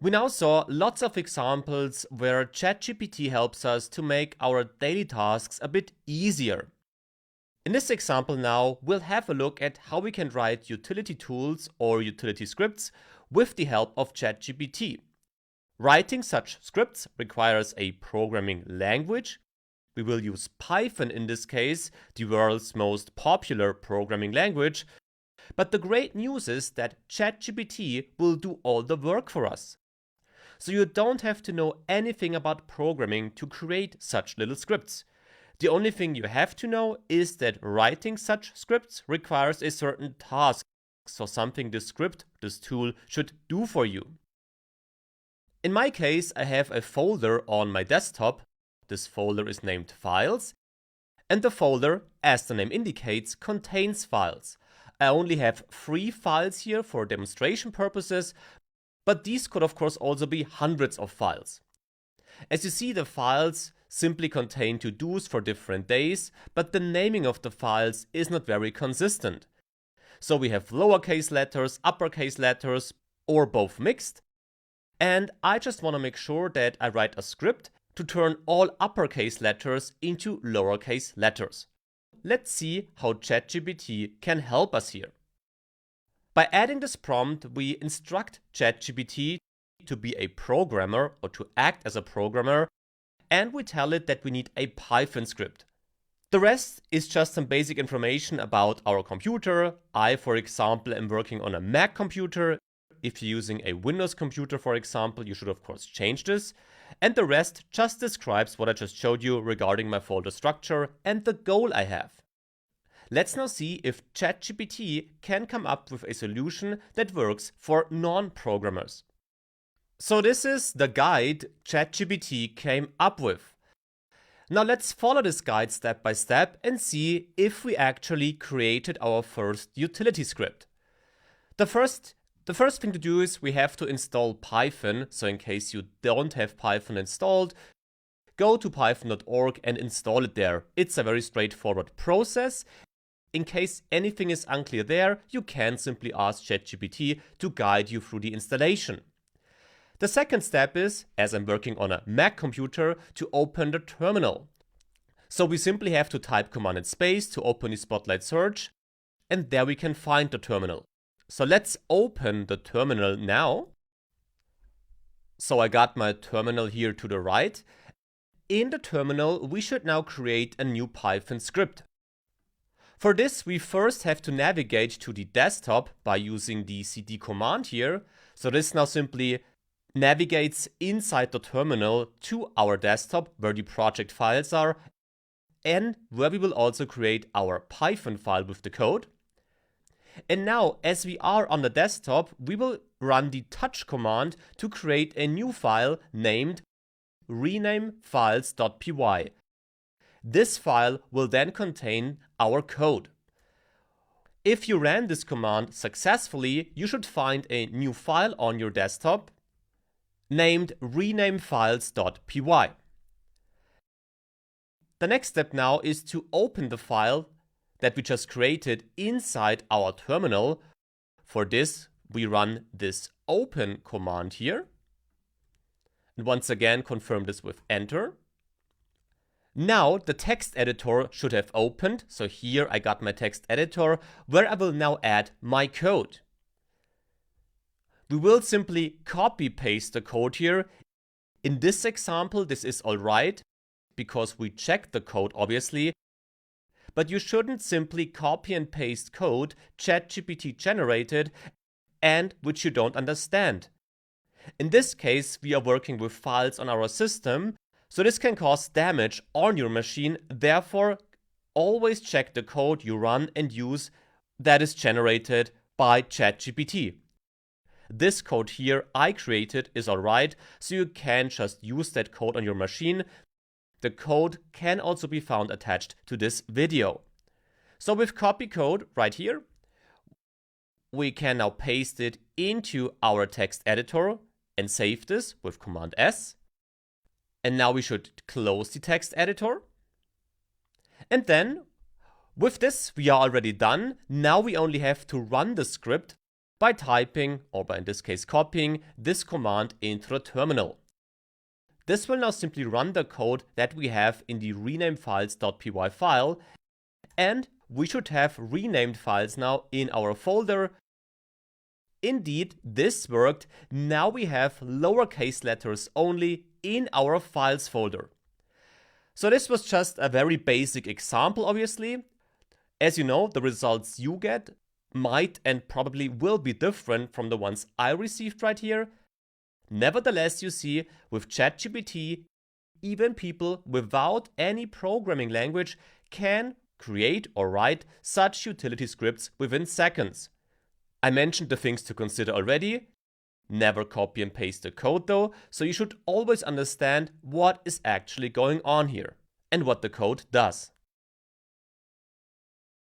We now saw lots of examples where ChatGPT helps us to make our daily tasks a bit easier. In this example now, we'll have a look at how we can write utility tools or utility scripts with the help of ChatGPT. Writing such scripts requires a programming language. We will use Python in this case, the world's most popular programming language. But the great news is that ChatGPT will do all the work for us. So you don't have to know anything about programming to create such little scripts. The only thing you have to know is that writing such scripts requires a certain task, so something this tool should do for you. In my case, I have a folder on my desktop. This folder is named Files, and the folder, as the name indicates, contains files. I only have 3 files here for demonstration purposes, but these could of course also be hundreds of files. As you see, the files simply contain to-dos for different days, but the naming of the files is not very consistent. So we have lowercase letters, uppercase letters, or both mixed. And I just want to make sure that I write a script to turn all uppercase letters into lowercase letters. Let's see how ChatGPT can help us here. By adding this prompt, we instruct ChatGPT to be a programmer or to act as a programmer, and we tell it that we need a Python script. The rest is just some basic information about our computer. I, for example, am working on a Mac computer. If you're using a Windows computer, for example, you should of course change this. And the rest just describes what I just showed you regarding my folder structure and the goal I have. Let's now see if ChatGPT can come up with a solution that works for non-programmers. So this is the guide ChatGPT came up with. Now let's follow this guide step by step and see if we actually created our first utility script. The first thing to do is we have to install Python. So in case you don't have Python installed, go to python.org and install it there. It's a very straightforward process. In case anything is unclear there, you can simply ask ChatGPT to guide you through the installation. The second step is, as I'm working on a Mac computer, to open the terminal. So we simply have to type command and space to open the Spotlight search, and there we can find the terminal. So let's open the terminal now. So I got my terminal here to the right. In the terminal, we should now create a new Python script. For this, we first have to navigate to the desktop by using the cd command here. So this now simply navigates inside the terminal to our desktop where the project files are and where we will also create our Python file with the code. And now, as we are on the desktop, we will run the touch command to create a new file named renamefiles.py. This file will then contain our code. If you ran this command successfully, you should find a new file on your desktop named renamefiles.py. The next step now is to open the file that we just created inside our terminal. For this, we run this open command here. And once again, confirm this with enter. Now the text editor should have opened. So here I got my text editor where I will now add my code. We will simply copy paste the code here. In this example, this is all right because we checked the code obviously. But you shouldn't simply copy and paste code ChatGPT generated and which you don't understand. In this case, we are working with files on our system, so this can cause damage on your machine. Therefore, always check the code you run and use that is generated by ChatGPT. This code here I created is alright, so you can just use that code on your machine. The code can also be found attached to this video. So with copy code right here, we can now paste it into our text editor and save this with Command S. And now we should close the text editor. And then with this, we are already done. Now we only have to run the script by typing, or by in this case copying, this command into the terminal. This will now simply run the code that we have in the renamefiles.py file, and we should have renamed files now in our folder. Indeed, this worked. Now we have lowercase letters only in our files folder. So this was just a very basic example, obviously. As you know, the results you get might and probably will be different from the ones I received right here. Nevertheless, you see, with ChatGPT, even people without any programming language can create or write such utility scripts within seconds. I mentioned the things to consider already. Never copy and paste the code though, so you should always understand what is actually going on here and what the code does.